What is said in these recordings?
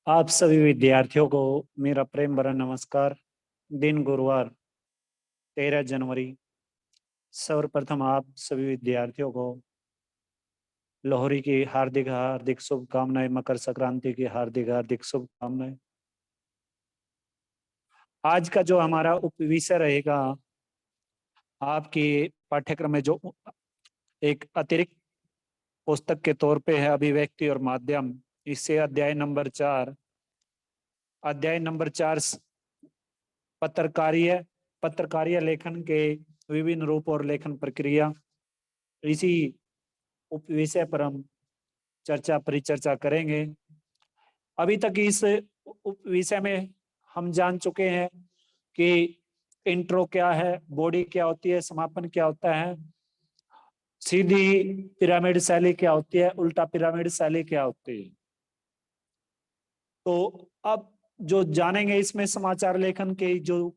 आप सभी विद्यार्थियों को मेरा प्रेम भरा नमस्कार। दिन गुरुवार 13 जनवरी। सर्वप्रथम आप सभी विद्यार्थियों को लोहड़ी की हार्दिक हार्दिक शुभकामनाएं, मकर संक्रांति की हार्दिक हार्दिक शुभकामनाएं। आज का जो हमारा उपविषय रहेगा, आपके पाठ्यक्रम में जो एक अतिरिक्त पुस्तक के तौर पे है, अभिव्यक्ति और माध्यम, इससे अध्याय नंबर 4 पत्रकारीय लेखन के विभिन्न रूप और लेखन प्रक्रिया, इसी उपविषय पर हम परिचर्चा करेंगे। अभी तक इस विषय में हम जान चुके हैं कि इंट्रो क्या है, बॉडी क्या होती है, समापन क्या होता है, सीधी पिरामिड शैली क्या होती है, उल्टा पिरामिड शैली क्या होती है। तो अब जो जानेंगे इसमें समाचार लेखन के जो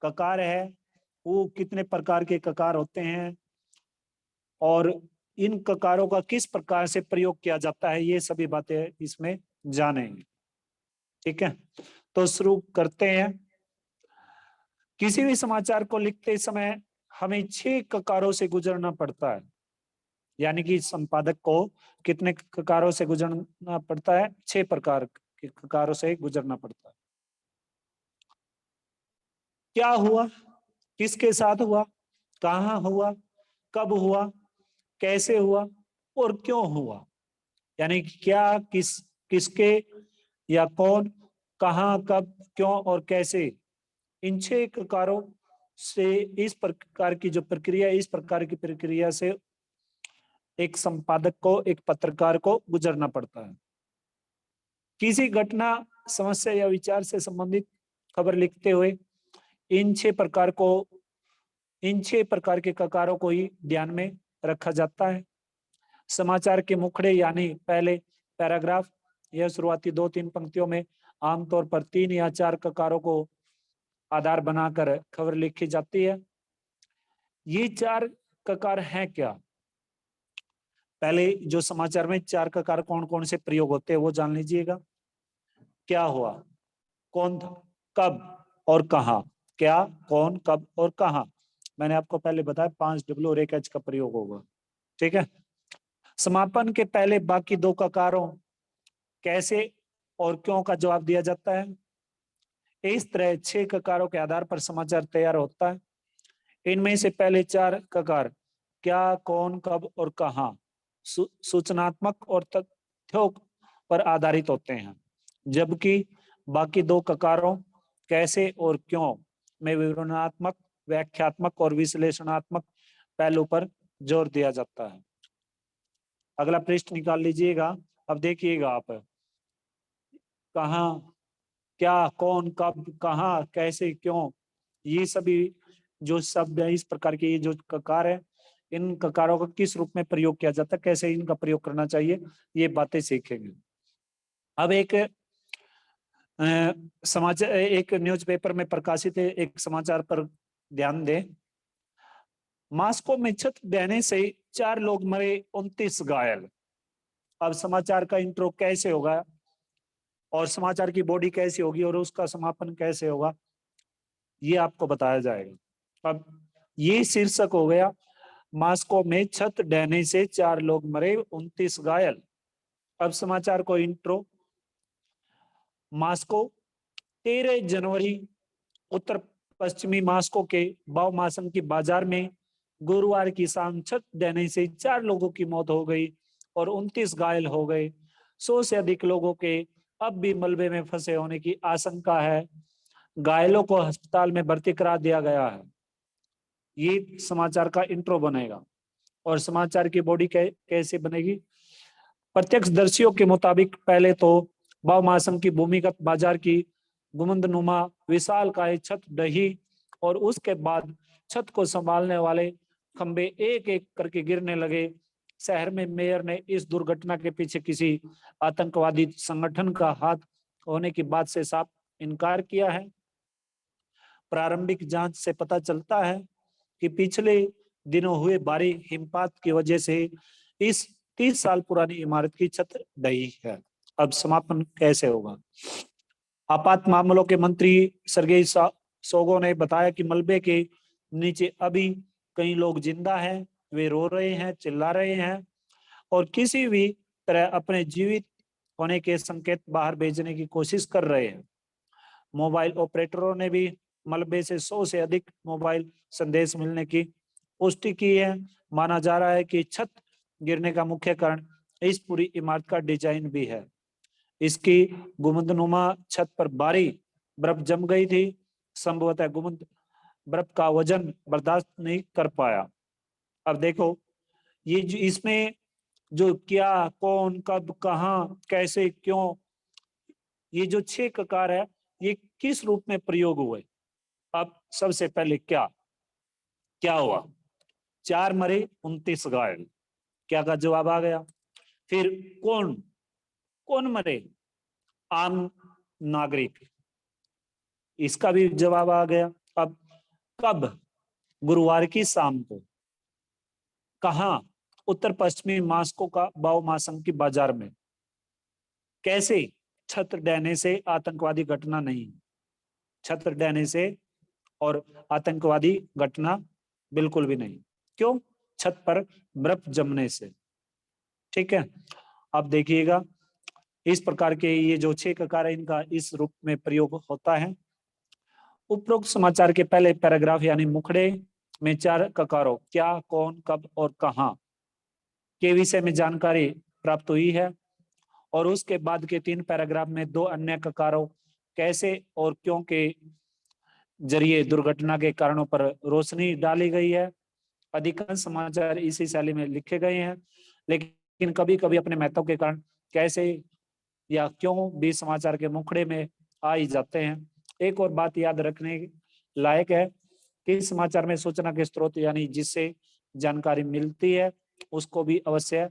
ककार है, वो कितने प्रकार के ककार होते हैं और इन ककारों का किस प्रकार से प्रयोग किया जाता है, ये सभी बातें इसमें जानेंगे। ठीक है, तो शुरू करते हैं। किसी भी समाचार को लिखते समय हमें 6 ककारों से गुजरना पड़ता है, यानी कि संपादक को कितने ककारों से गुजरना पड़ता है? 6 प्रकार के ककारों से गुजरना पड़ता है। क्या हुआ, किसके साथ हुआ, कहाँ हुआ, कब हुआ, कैसे हुआ और क्यों हुआ, यानी क्या, किसके या कौन, कहाँ, कब, क्यों और कैसे, इन 6 ककारों से इस प्रकार की जो प्रक्रिया, इस प्रकार की प्रक्रिया से एक संपादक को, एक पत्रकार को गुजरना पड़ता है। किसी घटना, समस्या या विचार से संबंधित खबर लिखते हुए इन 6 प्रकार के ककारों को ही ध्यान में रखा जाता है। समाचार के मुखड़े यानी पहले पैराग्राफ या शुरुआती 2-3 पंक्तियों में आमतौर पर 3 या 4 ककारों को आधार बनाकर खबर लिखी जाती है। ये 4 ककार हैं क्या? पहले जो समाचार में 4 ककार कौन कौन से प्रयोग होते हैं वो जान लीजिएगा। क्या हुआ, कौन था, कब और कहाँ। क्या, कौन, कब और कहाँ। मैंने आपको पहले बताया 5 डब्ल्यू और 1 एच का प्रयोग होगा। ठीक है। समापन के पहले बाकी 2 ककारों कैसे और क्यों का जवाब दिया जाता है। इस तरह 6 ककारों के आधार पर समाचार तैयार होता है। इनमें से पहले 4 ककार क्या, कौन, कब और कहाँ सूचनात्मक और तथ्यों पर आधारित होते हैं, जबकि बाकी 2 ककारों कैसे और क्यों में विवरणात्मक, व्याख्यात्मक और विश्लेषणात्मक पहलू पर जोर दिया जाता है। अगला पृष्ठ निकाल लीजिएगा। अब देखिएगा आप, कहाँ, क्या, कौन, कब, कहाँ, कैसे, क्यों, ये सभी जो शब्द है, इस प्रकार के ये जो ककार है, इन ककारों का किस रूप में प्रयोग किया जाता है, कैसे इनका प्रयोग करना चाहिए, ये बातें सीखेंगे। अब एक समाचार, एक न्यूज़पेपर में प्रकाशित एक समाचार पर ध्यान दें। मास्को में छत ढहने से 4 लोग मरे, 29 घायल। अब समाचार का इंट्रो कैसे होगा और समाचार की बॉडी कैसी होगी और उसका समापन कैसे होगा, ये आपको बताया जाएगा। अब ये शीर्षक हो गया, मास्को में छत ढहने से 4 लोग मरे, 29 घायल। अब समाचार को इंट्रो। मास्को 13 जनवरी उत्तर पश्चिमी मास्को के बाओमासन की बाजार में गुरुवार की शाम छत ढहने से 4 लोगों की मौत हो गई और 29 घायल हो गए। 100 से अधिक लोगों के अब भी मलबे में फंसे होने की आशंका है। घायलों को अस्पताल में भर्ती करा दिया गया है। ये समाचार का इंट्रो बनेगा और समाचार की बॉडी कैसे बनेगी। प्रत्यक्षदर्शियों के मुताबिक पहले तो बाओमासन की भूमिगत बाजार की गुंबदनुमा विशालकाय छत ढही और उसके बाद छत को संभालने वाले खंबे एक एक करके गिरने लगे। शहर में मेयर ने इस दुर्घटना के पीछे किसी आतंकवादी संगठन का हाथ होने की बात से साफ इनकार किया है। प्रारंभिक जांच से पता चलता है कि पिछले दिनों हुए भारी हिमपात की वजह से इस 30 साल पुरानी इमारत की छत ढही है। अब समापन कैसे होगा? आपात मामलों के मंत्री सर्गेई सोगो ने बताया कि मलबे के नीचे अभी कई लोग जिंदा हैं, वे रो रहे हैं, चिल्ला रहे हैं और किसी भी तरह अपने जीवित होने के संकेत बाहर भेजने की कोशिश कर रहे हैं। मोबाइल ऑपरेटरों ने भी मलबे से 100 से अधिक मोबाइल संदेश मिलने की पुष्टि की है। माना जा रहा है कि छत गिरने का मुख्य कारण इस पूरी इमारत का डिजाइन भी है। इसकी गुंबदनुमा छत पर भारी बर्फ जम गई थी। संभवतः गुंबद बर्फ का वजन बर्दाश्त नहीं कर पाया। अब देखो, ये जो इसमें जो क्या, कौन, कब, कहाँ, कैसे, क्यों, ये जो 6 ककार है, ये किस रूप में प्रयोग हुए? अब सबसे पहले क्या क्या हुआ? 4 मरे, 29 घायल। क्या का जवाब आ गया। फिर कौन कौन मरे? आम नागरिक, इसका भी जवाब आ गया। अब कब? गुरुवार की शाम को। कहा? उत्तर पश्चिमी मास्को का बाओ मासंग की बाजार में। कैसे? छत ढहने से आतंकवादी घटना नहीं। छत ढहने से और आतंकवादी घटना बिल्कुल भी नहीं। क्यों? छत पर बर्फ जमने से। ठीक है, अब देखिएगा, इस प्रकार के ये जो 6 ककार है, इनका इस रूप में प्रयोग होता है। उपरोक्त समाचार के पहले पैराग्राफ यानी मुखड़े में 4 ककारों क्या, कौन, कब और कहां के विषय में जानकारी प्राप्त हुई है और उसके बाद के 3 पैराग्राफ में 2 अन्य ककारों कैसे और क्यों के जरिए दुर्घटना के कारणों पर रोशनी डाली गई है। अधिकांश समाचार इसी शैली में लिखे गए हैं, लेकिन कभी कभी अपने महत्व के कारण कैसे या क्यों भी समाचार के मुखड़े में आ ही जाते हैं। एक और बात याद रखने लायक है कि समाचार में सूचना के स्रोत यानी जिससे जानकारी मिलती है उसको भी अवश्य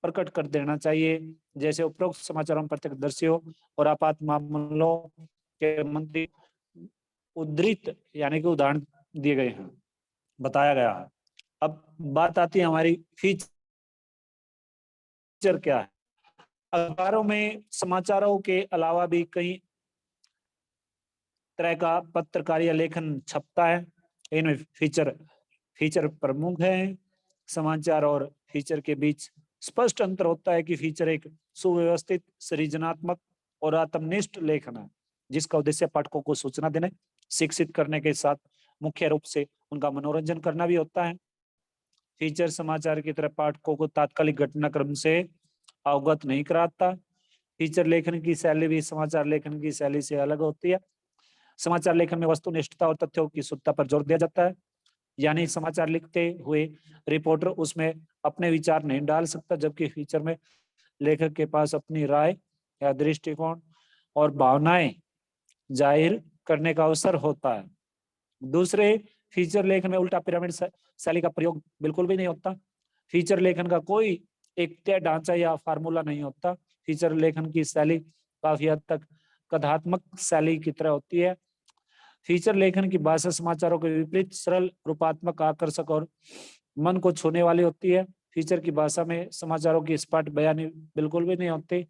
प्रकट कर देना चाहिए। जैसे उपरोक्त समाचारों में प्रत्यक्षदर्शियों और आपात मामलों के मंत्री उद्धृत यानी कि उदाहरण दिए गए हैं, बताया गया है। अब बात आती है हमारी फीचर क्या है। अखबारों में समाचारों के अलावा भी कई तरह का पत्रकार या लेखन छपता है। इनमें फीचर प्रमुख है। समाचार और फीचर के बीच स्पष्ट अंतर होता है कि फीचर एक सुव्यवस्थित, सृजनात्मक और आत्मनिष्ठ लेखन है जिसका उद्देश्य पाठकों को सूचना देने, शिक्षित करने के साथ मुख्य रूप से उनका मनोरंजन करना भी होता है। फीचर समाचार की तरह पाठकों को तात्कालिक घटनाक्रम से अवगत नहीं कराता। फीचर लेखन की शैली भी समाचार लेखन की शैली से अलग होती है। समाचार लेखन में वस्तुनिष्ठता और तथ्यों की शुद्धता पर जोर दिया जाता है, यानी समाचार लिखते हुए रिपोर्टर उसमें अपने विचार नहीं डाल सकता, जबकि फीचर में लेखक के पास अपनी राय या दृष्टिकोण और भावनाएं जाहिर करने का अवसर होता है। दूसरे, फीचर लेखन में उल्टा पिरामिड शैली का प्रयोग बिल्कुल भी नहीं होता। फीचर लेखन का कोई एक तय ढांचा या फार्मूला नहीं होता। फीचर लेखन की शैली काफी हद तक कथात्मक शैली की तरह होती है। फीचर लेखन की भाषा समाचारों के विपरीत सरल, रूपात्मक, आकर्षक और मन को छूने वाली होती है। फीचर की भाषा में समाचारों की स्पष्ट बयानी बिल्कुल भी नहीं होती,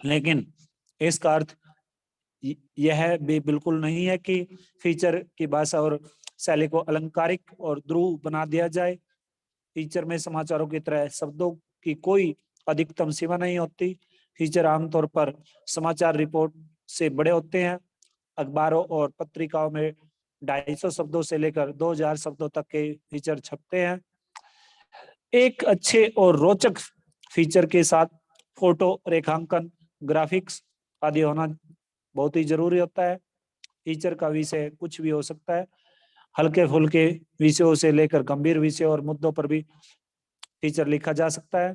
लेकिन इसका अर्थ यह भी बिल्कुल नहीं है कि फीचर की भाषा और शैली को अलंकारिक और ध्रुव बना दिया जाए। फीचर में समाचारों की तरह शब्दों की कोई अधिकतम सीमा नहीं होती। फीचर आमतौर पर समाचार रिपोर्ट से बड़े होते हैं। अखबारों और पत्रिकाओं में 250 शब्दों से लेकर 2000 शब्दों तक के फीचर छपते हैं। एक अच्छे और रोचक फीचर के साथ फोटो, रेखांकन, ग्राफिक्स आदि होना बहुत ही जरूरी होता है। फीचर का विषय कुछ भी हो सकता है। हल्के फुल्के विषयों से लेकर गंभीर विषयों और मुद्दों पर भी फीचर लिखा जा सकता है।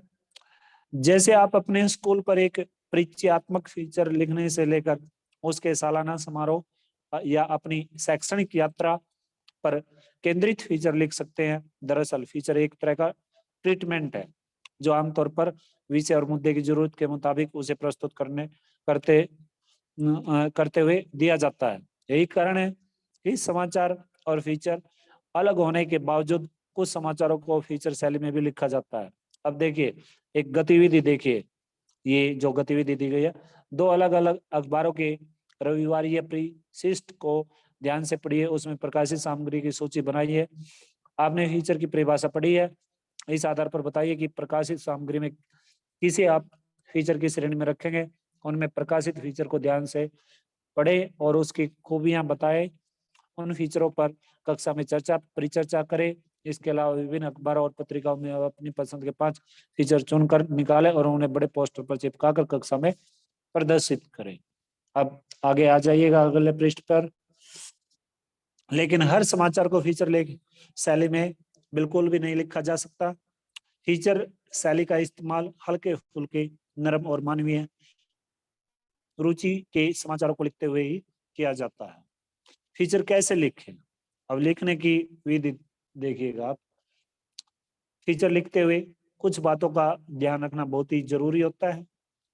जैसे आप अपने स्कूल पर एक परिचयात्मक फीचर लिखने से लेकर उसके सालाना समारोह या अपनी शैक्षणिक यात्रा पर केंद्रित फीचर लिख सकते हैं। दरअसल फीचर एक तरह का ट्रीटमेंट है जो आमतौर पर विषय और मुद्दे की जरूरत के मुताबिक उसे प्रस्तुत करते हुए दिया जाता है। यही कारण है कि समाचार और फीचर अलग होने के बावजूद कुछ समाचारों को फीचर शैली में भी लिखा जाता है। अब देखिए, एक गतिविधि देखिए, ये जो गतिविधि दी गई है, 2 अलग अलग अखबारों के रविवारीय परिशिष्ट को ध्यान से पढ़िए, उसमें प्रकाशित सामग्री की सूची बनाई है। आपने फीचर की परिभाषा पढ़ी है, इस आधार पर बताइए कि प्रकाशित सामग्री में किसे आप फीचर की श्रेणी में रखेंगे। उनमें प्रकाशित फीचर को ध्यान से पढ़े और उसकी खूबियां बताए। उन फीचरों पर कक्षा में परिचर्चा करें। इसके अलावा विभिन्न अखबारों और पत्रिकाओं में अपनी पसंद के 5 फीचर चुनकर निकालें और उन्हें बड़े पोस्टर पर चिपकाकर कक्षा में प्रदर्शित करें। अब आगे आ जाइएगा अगले पृष्ठ पर। लेकिन हर समाचार को फीचर लेख शैली में बिल्कुल भी नहीं लिखा जा सकता। फीचर शैली का इस्तेमाल हल्के फुल्के, नरम और मानवीय रुचि के समाचारों को लिखते हुए ही किया जाता है। फीचर कैसे लिखें? अब लिखने की विधि देखिएगा आप। फीचर लिखते हुए कुछ बातों का ध्यान रखना बहुत ही जरूरी होता है।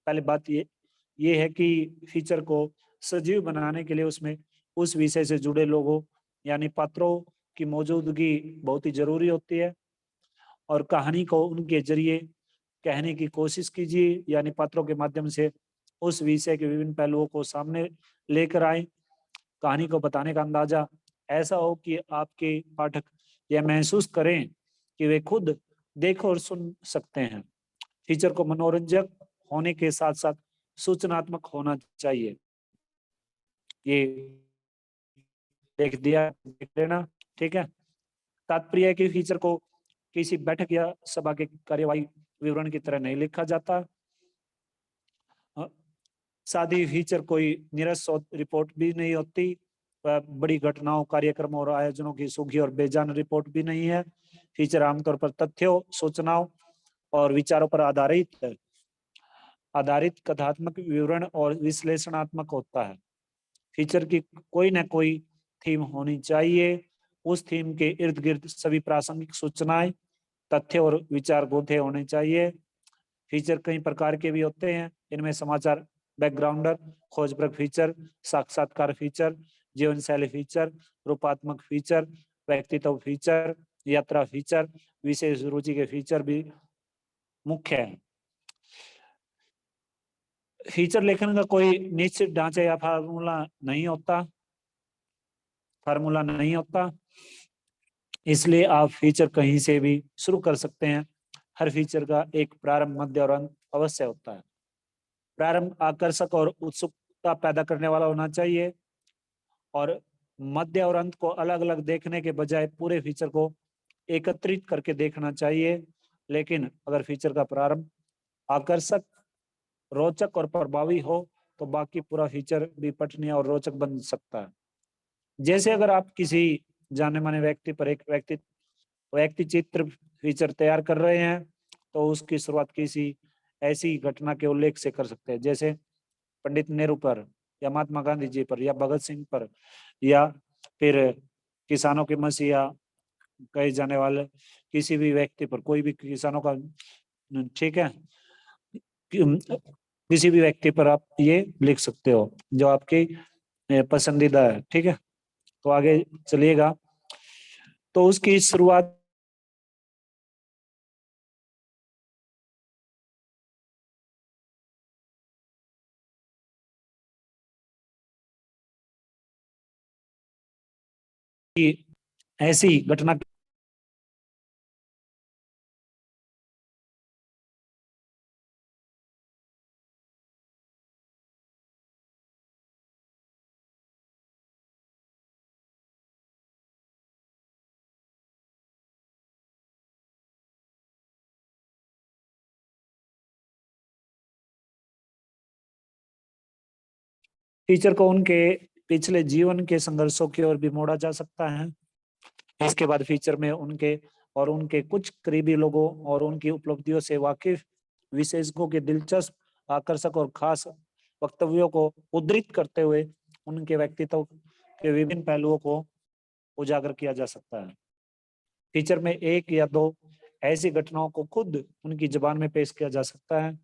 पहली बात ये है कि फीचर को सजीव बनाने के लिए उसमें उस विषय से जुड़े लोगों यानी पात्रों की मौजूदगी बहुत ही जरूरी होती है। और कहानी को उनके जरिए कहने की कोशिश कीजिए, यानी पात्रों के माध्यम से उस विषय के विभिन्न पहलुओं को सामने लेकर आए। कहानी को बताने का अंदाजा ऐसा हो कि आपके पाठक यह महसूस करें कि वे खुद देख और सुन सकते हैं। फीचर को मनोरंजक होने के साथ साथ सूचनात्मक होना चाहिए। ये देख लेना, ठीक है। तात्पर्य है कि फीचर को किसी बैठक या सभा के कार्यवाही विवरण की तरह नहीं लिखा जाता। साथ ही फीचर कोई निरस रिपोर्ट भी नहीं होती। बड़ी घटनाओं, कार्यक्रमों और आयोजनों की सूखी और बेजान रिपोर्ट भी नहीं है। फीचर आमतौर पर तथ्यों, सूचनाओं और विचारों पर आधारित कथात्मक विवरण और विश्लेषणात्मक होता है। फीचर की कोई ना कोई थीम होनी चाहिए। उस थीम के इर्द गिर्द सभी प्रासंगिक सूचनाएं, तथ्य और विचार गुंथे होने चाहिए। फीचर कई प्रकार के भी होते हैं। इनमें समाचार बैकग्राउंडर, खोजप्रद फीचर, साक्षात्कार फीचर, जीवन शैली फीचर, रूपात्मक फीचर, व्यक्तित्व फीचर, यात्रा फीचर, विशेष रुचि के फीचर भी मुख्य है। फीचर लेखन का कोई निश्चित ढांचा या फार्मूला नहीं होता, इसलिए आप फीचर कहीं से भी शुरू कर सकते हैं। हर फीचर का एक प्रारंभ, मध्य और अंत अवश्य होता है। प्रारंभ आकर्षक और उत्सुकता पैदा करने वाला होना चाहिए और मध्य और अंत को अलग अलग देखने के बजाय पूरे फीचर को एकत्रित करके देखना चाहिए। लेकिन अगर फीचर का प्रारंभ आकर्षक, रोचक और प्रभावी हो तो बाकी पूरा फीचर भी पठनीय और रोचक बन सकता है। जैसे अगर आप किसी जाने माने व्यक्ति पर एक व्यक्ति चित्र फीचर तैयार कर रहे हैं तो उसकी शुरुआत किसी ऐसी घटना के उल्लेख से कर सकते हैं, जैसे पंडित नेहरू पर या महात्मा गांधी जी पर या भगत सिंह पर या फिर किसानों के मसीहा कहे जाने वाले किसी भी व्यक्ति पर, कोई भी किसानों का, ठीक है, किसी भी व्यक्ति पर आप ये लिख सकते हो जो आपकी पसंदीदा है, ठीक है। तो आगे चलिएगा। तो उसकी शुरुआत की ऐसी घटना टीचर को उनके पिछले जीवन के संघर्षों की ओर भी मोड़ा जा सकता है। इसके बाद फीचर में उनके कुछ करीबी लोगों और उनकी उपलब्धियों से वाकिफ विशेषज्ञों के दिलचस्प, आकर्षक और खास वक्तव्यों को उद्धृत करते हुए उनके व्यक्तित्व के विभिन्न पहलुओं को उजागर किया जा सकता है। फीचर में एक या दो ऐसी घटनाओं को खुद उनकी जुबान में पेश किया जा सकता है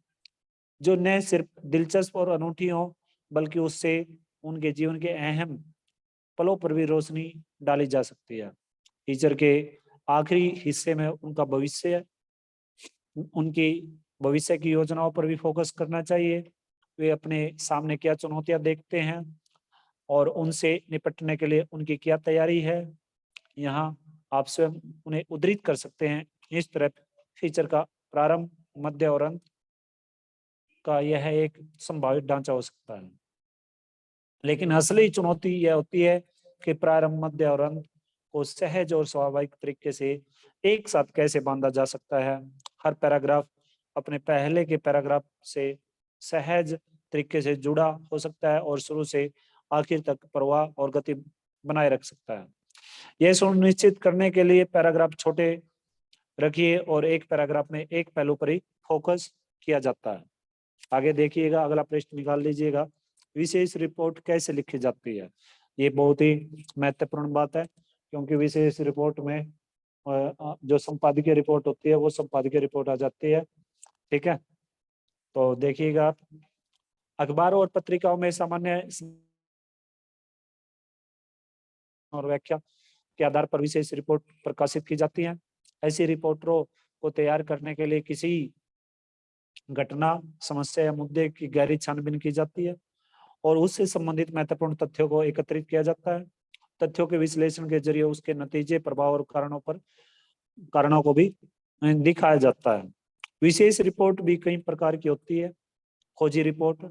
जो न सिर्फ दिलचस्प और अनूठी हो बल्कि उससे उनके जीवन के अहम पलों पर भी रोशनी डाली जा सकती है। फीचर के आखिरी हिस्से में उनका भविष्य, उनकी भविष्य की योजनाओं पर भी फोकस करना चाहिए। वे अपने सामने क्या चुनौतियां देखते हैं और उनसे निपटने के लिए उनकी क्या तैयारी है, यहाँ आप स्वयं उन्हें उद्धृत कर सकते हैं। इस तरह फीचर का प्रारंभ, मध्य और अंत का यह एक संभावित ढांचा हो सकता है। लेकिन असली चुनौती यह होती है कि प्रारंभ, मध्य और अंत को सहज और स्वाभाविक तरीके से एक साथ कैसे बांधा जा सकता है। हर पैराग्राफ अपने पहले के पैराग्राफ से सहज तरीके से जुड़ा हो सकता है और शुरू से आखिर तक प्रवाह और गति बनाए रख सकता है। यह सुनिश्चित करने के लिए पैराग्राफ छोटे रखिए और एक पैराग्राफ में एक पहलू पर ही फोकस किया जाता है। आगे देखिएगा, अगला प्रश्न निकाल लीजिएगा। विशेष रिपोर्ट कैसे लिखी जाती है? ये बहुत ही महत्वपूर्ण बात है, क्योंकि विशेष रिपोर्ट में जो संपादकीय रिपोर्ट होती है वो संपादकीय रिपोर्ट आ जाती है। ठीक है, तो देखिएगा, अखबारों और पत्रिकाओं में सामान्य और व्याख्या के आधार पर विशेष रिपोर्ट प्रकाशित की जाती है। ऐसी रिपोर्टों को तैयार करने के लिए किसी घटना, समस्या या मुद्दे की गहरी छानबीन की जाती है और उससे संबंधित महत्वपूर्ण तथ्यों को एकत्रित किया जाता है। तथ्यों के विश्लेषण के जरिए उसके नतीजे, प्रभाव और कारणों को भी दिखाया जाता है। विशेष रिपोर्ट भी कई प्रकार की होती है। खोजी रिपोर्ट,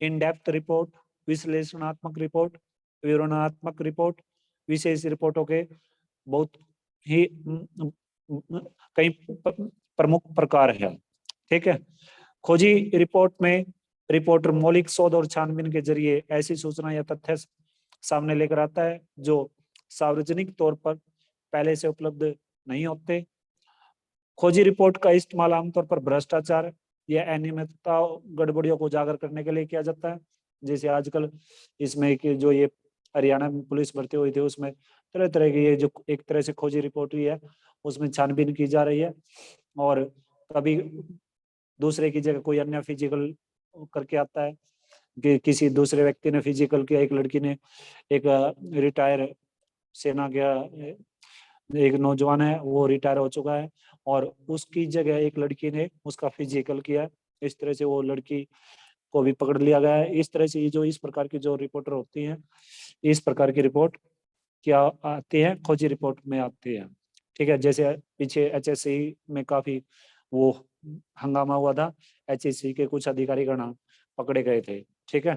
इन डेप्थ रिपोर्ट, विश्लेषणात्मक रिपोर्ट, विवरणात्मक रिपोर्ट। विशेष रिपोर्टों के बहुत ही कई प्रमुख प्रकार है। ठीक है, खोजी रिपोर्ट में रिपोर्टर मौलिक शोध और छानबीन के जरिए ऐसी सूचना या तथ्य सामने लेकर आता है जो सार्वजनिक तौर पर पहले से उपलब्ध नहीं होते। खोजी रिपोर्ट का इस्तेमाल आमतौर पर भ्रष्टाचार या अनियमितता, गड़बड़ियों को उजागर करने के लिए किया जाता है। जैसे आजकल इसमें कि जो ये हरियाणा में पुलिस भर्ती हुई थी, उसमें तरह तरह की ये जो एक तरह से खोजी रिपोर्ट ही है, उसमें छानबीन की जा रही है और कभी दूसरे की जगह कोई अन्य फिजिकल करके आता है कि किसी दूसरे व्यक्ति ने फिजिकल किया। एक लड़की ने, एक रिटायर सेना का एक नौजवान है, वो रिटायर हो चुका है और उसकी जगह एक लड़की ने उसका फिजिकल किया। इस तरह से वो लड़की को भी पकड़ लिया गया है। इस तरह से ये जो इस प्रकार की जो रिपोर्टर होती हैं, इस प्रकार की रिपोर्ट क्या आती है, खोजी रिपोर्ट में आती है। ठीक है, जैसे पीछे एचएससी में काफी वो हंगामा हुआ था, एचएससी के कुछ अधिकारी गण पकड़े गए थे। ठीक है,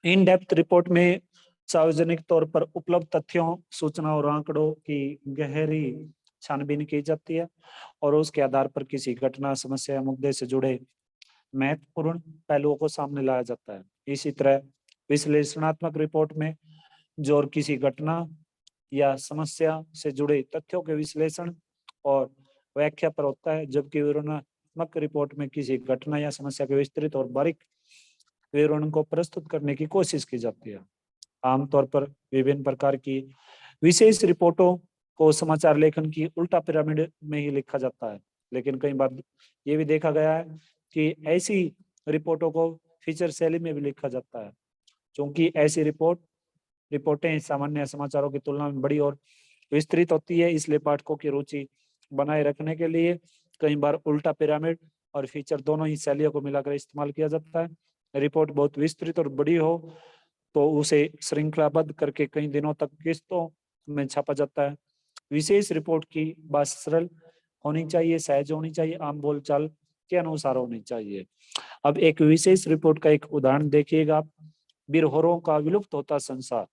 इन डेप्थ रिपोर्ट में सार्वजनिक तौर पर उपलब्ध तथ्यों, सूचना और आंकड़ों की गहरी छानबीन की जाती है और उसके आधार पर किसी घटना, समस्या या मुद्दे से जुड़े महत्वपूर्ण पहलुओं को सामने लाया जाता है। इसी तरह विश्लेषणात्मक रिपोर्ट में जोर किसी घटना या समस्या से जुड़े तथ्यों के विश्लेषण और व्याख्या पर होता है, जबकि विवरणात्मक रिपोर्ट में किसी घटना या समस्या के विस्तृत और बारीक विवरण को प्रस्तुत करने की कोशिश की जाती है। आमतौर पर विभिन्न प्रकार की विशेष रिपोर्टों को समाचार लेखन की उल्टा पिरामिड में ही लिखा जाता है, लेकिन कई बार ये भी देखा गया है कि ऐसी रिपोर्टों को फीचर शैली में भी लिखा जाता है। क्योंकि ऐसी रिपोर्टें सामान्य समाचारों की तुलना में बड़ी और विस्तृत होती है, इसलिए पाठकों की रुचि बनाए रखने के लिए कई बार उल्टा पिरामिड और फीचर दोनों ही शैलियों को मिलाकर इस्तेमाल किया जाता है। रिपोर्ट बहुत विस्तृत और बड़ी हो तो उसे श्रृंखलाबद्ध करके कई दिनों तक किस्तों में छापा जाता है। विशेष रिपोर्ट की भाषा सरल होनी चाहिए, सहज होनी चाहिए, आम बोलचाल के अनुसार होनी चाहिए। अब एक विशेष रिपोर्ट का एक उदाहरण देखिएगा। बिरहोरों का विलुप्त होता संसार।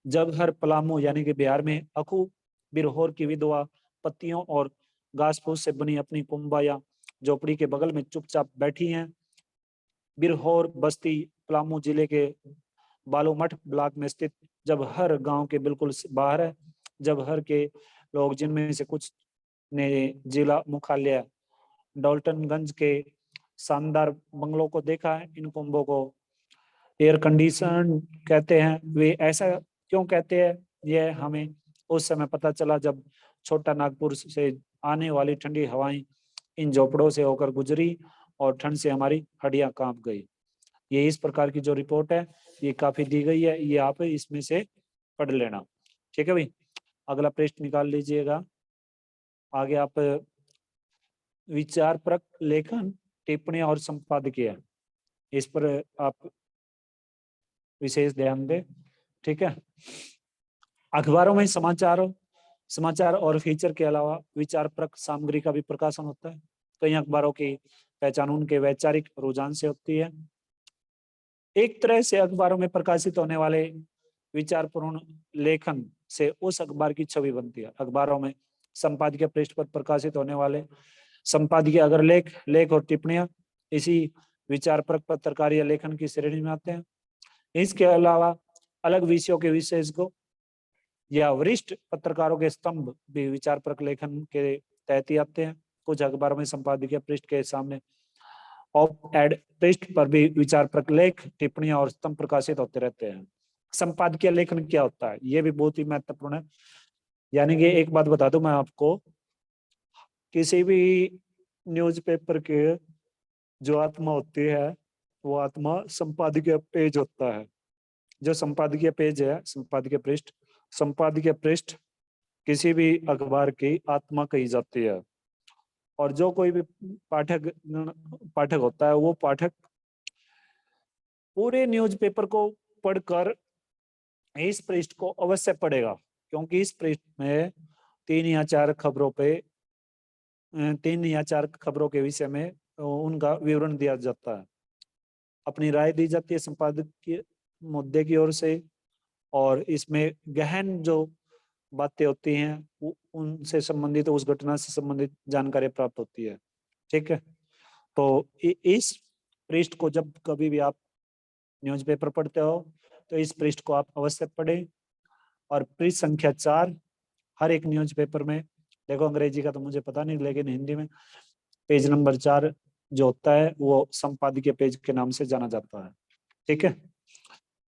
जब हर पलामू यानी कि बिहार में अखू बिरहोर की विधवा पत्तियों और घास फूस से बनी अपनी कुंभा या झोपड़ी के बगल में चुपचाप बैठी हैं। बिरहोर बस्ती पलामू जिले के बालूमठ ब्लॉक में स्थित जब हर गांव के बिल्कुल बाहर है। जब हर के लोग, जिनमें से कुछ ने जिला मुख्यालय डॉल्टनगंज के शानदार बंगलों को देखा है, इन कुंभों को एयर कंडीशन कहते हैं। वे ऐसा क्यों कहते हैं, यह हमें उस समय पता चला जब छोटा नागपुर से आने वाली ठंडी हवाएं इन झोपड़ों से होकर गुजरी और ठंड से हमारी हड्डियां कांप गई। ये इस प्रकार की जो रिपोर्ट है ये काफी दी गई है, ये आप इसमें से पढ़ लेना। ठीक है भाई, अगला प्रश्न निकाल लीजिएगा। आगे आप विचारपरक लेखन, टिप्पणी और संपादकीय, इस पर आप विशेष ध्यान दें। ठीक है। अखबारों में समाचार और फीचर के अलावा विचारपरक सामग्री का भी प्रकाशन होता है। कई अखबारों की पहचान उनके वैचारिक रुझान से होती है। एक तरह से अखबारों में प्रकाशित होने वाले विचारपूर्ण लेखन से उस अखबार की छवि बनती है। अखबारों में संपादकीय पृष्ठ पर प्रकाशित होने वाले संपादकीय अगर लेख और टिप्पणियां इसी विचारपरक पत्रकारिता लेखन की श्रेणी में आते हैं। इसके अलावा अलग विषयों के विशेषज्ञों या वरिष्ठ पत्रकारों के स्तंभ भी विचारपरक लेखन के तहत ही आते हैं। कुछ अखबारों में संपादकीय पृष्ठ के सामने ऑप एड पृष्ठ पर भी विचारपरक लेख, टिप्पणियां और स्तंभ प्रकाशित होते रहते हैं। संपादकीय लेखन क्या होता है, यह भी बहुत ही महत्वपूर्ण है। यानी कि एक बात बता दूं मैं आपको, किसी भी न्यूज़पेपर के जो आत्मा होती है वो आत्मा संपादकीय पेज होता है। जो संपादकीय पेज है, संपादकीय पृष्ठ किसी भी अखबार की आत्मा कही जाती है। और जो कोई भी पाठक होता है, वो पाठक पूरे न्यूज़पेपर को पढ़कर इस पृष्ठ को अवश्य पढ़ेगा, क्योंकि इस पृष्ठ में 3 या 4 खबरों के विषय में उनका विवरण दिया जाता है। अपनी राय दी जाती है संपादकीय मुद्दे की ओर से, और इसमें गहन जो बातें होती हैं उनसे संबंधित, उस घटना से संबंधित जानकारी प्राप्त होती है। ठीक है। तो इस पृष्ठ को जब कभी भी आप न्यूज़पेपर पढ़ते हो तो इस पृष्ठ को आप अवश्य पढ़ें। और पृष्ठ संख्या 4 हर एक न्यूज़पेपर में, देखो अंग्रेजी का तो मुझे पता नहीं, लेकिन हिंदी में पेज नंबर 4 जो होता है वो संपादकीय पेज के नाम से जाना जाता है। ठीक है।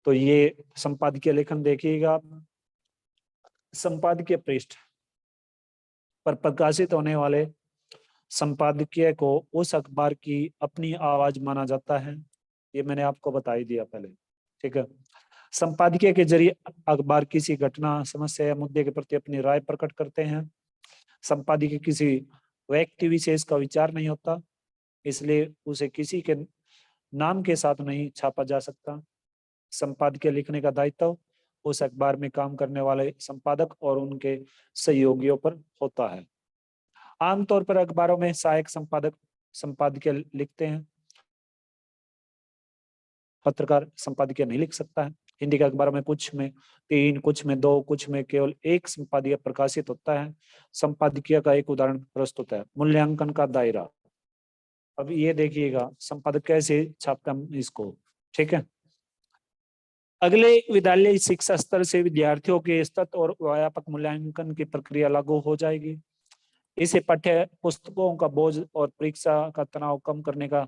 तो ये संपादकीय लेखन देखिएगा आप। संपादकीय पृष्ठ पर प्रकाशित होने वाले संपादकीय को उस अखबार की अपनी आवाज माना जाता है। ये मैंने आपको बता ही दिया पहले। ठीक है। संपादकीय के जरिए अखबार किसी घटना, समस्या या मुद्दे के प्रति अपनी राय प्रकट करते हैं। संपादकीय किसी व्यक्ति विशेष का विचार नहीं होता, इसलिए उसे किसी के नाम के साथ नहीं छापा जा सकता। संपादकीय लिखने का दायित्व उस अखबार में काम करने वाले संपादक और उनके सहयोगियों पर होता है। आमतौर पर अखबारों में सहायक संपादक संपादकीय लिखते हैं। पत्रकार संपादकीय नहीं लिख सकता है। हिंदी के अखबारों में कुछ में 3, कुछ में 2, कुछ में केवल 1 संपादकीय प्रकाशित होता है। संपादकीय का एक उदाहरण प्रस्तुत है, मूल्यांकन का दायरा। अब ये देखिएगा संपादक कैसे छापता है इसको। ठीक है। अगले विद्यालय शिक्षा स्तर से विद्यार्थियों के सतत और व्यापक मूल्यांकन की प्रक्रिया लागू हो जाएगी। इसे पाठ्य पुस्तकों का बोझ और परीक्षा का तनाव कम करने का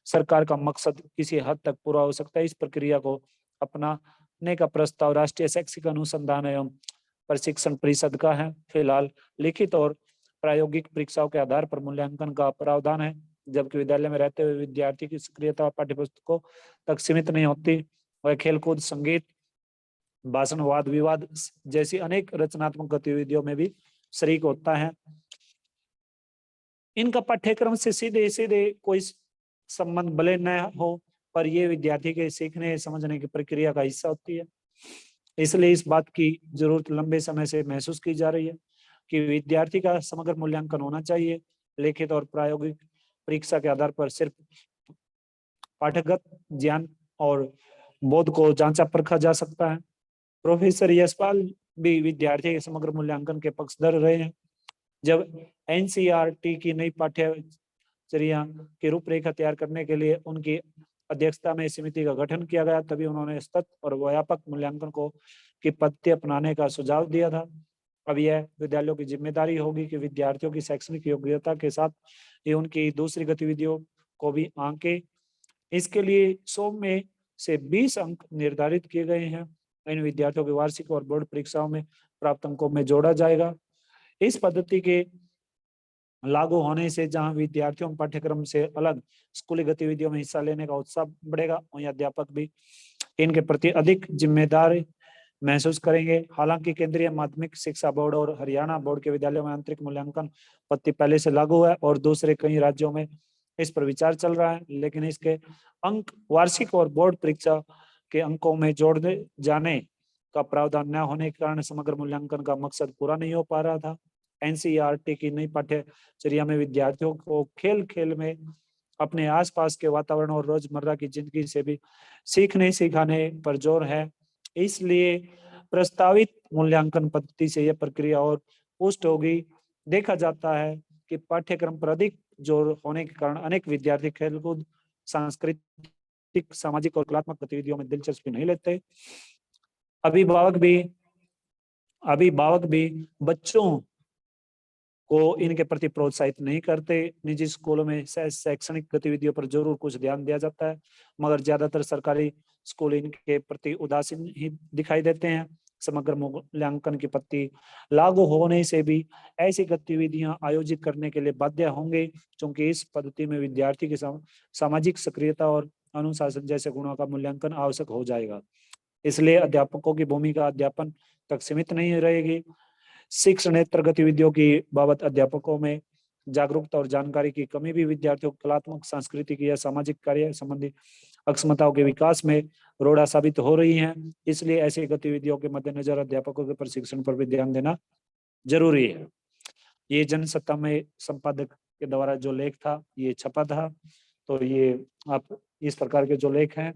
सरकार का मकसद किसी हद तक पूरा हो सकता है। इस प्रक्रिया को अपनाने का प्रस्ताव राष्ट्रीय शैक्षिक अनुसंधान एवं प्रशिक्षण परिषद का है। फिलहाल लिखित और प्रायोगिक परीक्षाओं के आधार पर मूल्यांकन का प्रावधान है, जबकि विद्यालय में रहते हुए विद्यार्थी की सक्रियता पाठ्य पुस्तकों तक सीमित नहीं होती। वह खेलकूद, संगीत, भाषण, वाद विवाद जैसी अनेक रचनात्मक गतिविधियों में भी शरीक होता है। इनका पाठ्यक्रम से सीधे सीधे कोई संबंध भले न हो, पर यह विद्यार्थी के सीखने समझने की प्रक्रिया का हिस्सा होती है। इसलिए इस बात की जरूरत लंबे समय से महसूस की जा रही है कि विद्यार्थी का समग्र मूल्यांकन होना चाहिए। लिखित और प्रायोगिक परीक्षा के आधार पर सिर्फ पाठ्यगत ज्ञान और बोध को जांचा परखा जा सकता है। प्रोफेसर यशपाल भी विद्यार्थी के समग्र मूल्यांकन के पक्षधर रहे हैं। जब एनसीईआरटी की नई पाठ्यचर्या की रूपरेखा तैयार करने के लिए उनकी अध्यक्षता में समिति का गठन किया गया, तभी उन्होंने सतत और व्यापक मूल्यांकन को की पद्धति अपनाने का सुझाव दिया था। अब यह विद्यालयों की जिम्मेदारी होगी कि विद्यार्थियों की शैक्षणिक योग्यता के साथ ये उनकी दूसरी गतिविधियों को भी आंके। इसके लिए 100 में से 20 अंक निर्धारित किए गए हैं। इन विद्यार्थियों की वार्षिक और बोर्ड परीक्षाओं में प्राप्त अंकों में जोड़ा जाएगा। इस पद्धति के लागू होने से जहां विद्यार्थियों पाठ्यक्रम से अलग स्कूली गतिविधियों में हिस्सा लेने का उत्साह बढ़ेगा, वहीं अध्यापक भी इनके प्रति अधिक जिम्मेदार महसूस करेंगे। हालांकि केंद्रीय माध्यमिक शिक्षा बोर्ड और हरियाणा बोर्ड के विद्यालयों में आंतरिक मूल्यांकन पद्धति पहले से लागू है और दूसरे कई राज्यों में इस पर विचार चल रहा है, लेकिन इसके अंक वार्षिक और बोर्ड परीक्षा के अंकों में जोड़ने जाने का प्रावधान न होने के कारण समग्र मूल्यांकन का मकसद पूरा नहीं हो पा रहा था। एनसीईआरटी की नई पाठ्यचर्या में विद्यार्थियों को खेल खेल में अपने आसपास के वातावरण और रोजमर्रा की जिंदगी से भी सीखने सिखाने पर जोर है। इसलिए प्रस्तावित मूल्यांकन पद्धति से यह प्रक्रिया और पुष्ट होगी। देखा जाता है कि पाठ्यक्रम पर अधिक जोर होने के कारण अनेक विद्यार्थी खेलकूद, सांस्कृतिक, सामाजिक और कलात्मक गतिविधियों में दिलचस्पी नहीं लेते। अभिभावक भी बच्चों को इनके प्रति प्रोत्साहित नहीं करते। निजी स्कूलों में शैक्षणिक गतिविधियों पर जरूर कुछ ध्यान दिया जाता है, मगर ज्यादातर सरकारी स्कूल इनके प्रति उदासीन ही दिखाई देते हैं। समग्र मूल्यांकन की पद्धति लागू होने से भी ऐसी गतिविधियां आयोजित करने के लिए बाध्य होंगे, क्योंकि इस पद्धति में विद्यार्थी की सामाजिक सक्रियता और अनुशासन जैसे गुणों का मूल्यांकन आवश्यक हो जाएगा। इसलिए अध्यापकों की भूमिका अध्यापन तक सीमित नहीं रहेगी। शिक्षणेतर गतिविधियों की बाबत अध्यापकों में जागरूकता और जानकारी की कमी भी विद्यार्थियों को कलात्मक, सांस्कृतिक या सामाजिक कार्य संबंधी अक्षमताओं के विकास में रोड़ा साबित हो रही है। इसलिए ऐसी गतिविधियों के मद्देनजर अध्यापकों के प्रशिक्षण पर भी ध्यान देना जरूरी है। ये जनसत्ता में संपादक के द्वारा जो लेख था ये छपा था, तो ये आप इस प्रकार के जो लेख हैं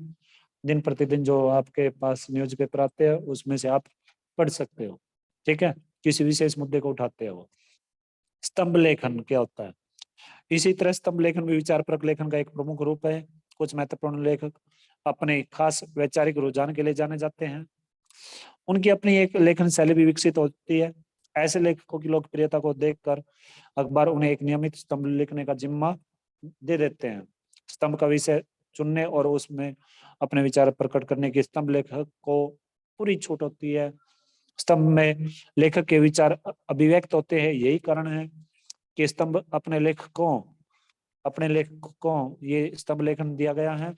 दिन प्रतिदिन जो आपके पास न्यूज़पेपर आते हैं उसमें से आप पढ़ सकते हो। ठीक है, किसी विशेष मुद्दे को उठाते हो। स्तंभ लेखन क्या होता है? इसी तरह स्तंभ लेखन भी विचारपरक लेखन का एक प्रमुख रूप है। कुछ महत्वपूर्ण लेखक अपने खास वैचारिक रुझान के लिए जाने जाते हैं। उनकी अपनी एक लेखन शैली भी विकसित होती है। ऐसे लेखकों की लोकप्रियता को देखकर अखबार उन्हें एक नियमित स्तंभ लिखने का जिम्मा दे देते हैं। स्तंभ का विषय चुनने और उसमें अपने विचार प्रकट करने की स्तंभ लेखक को पूरी छूट होती है। स्तंभ में लेखक के विचार अभिव्यक्त होते हैं। यही कारण है कि स्तंभ अपने लेखकों को ये स्तंभ लेखन दिया गया है।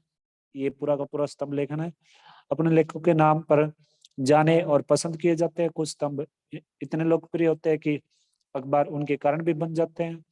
ये पूरा का पूरा स्तंभ लेखन है। अपने लेखकों के नाम पर जाने और पसंद किए जाते हैं। कुछ स्तंभ इतने लोकप्रिय होते हैं कि अखबार उनके कारण भी बन जाते हैं।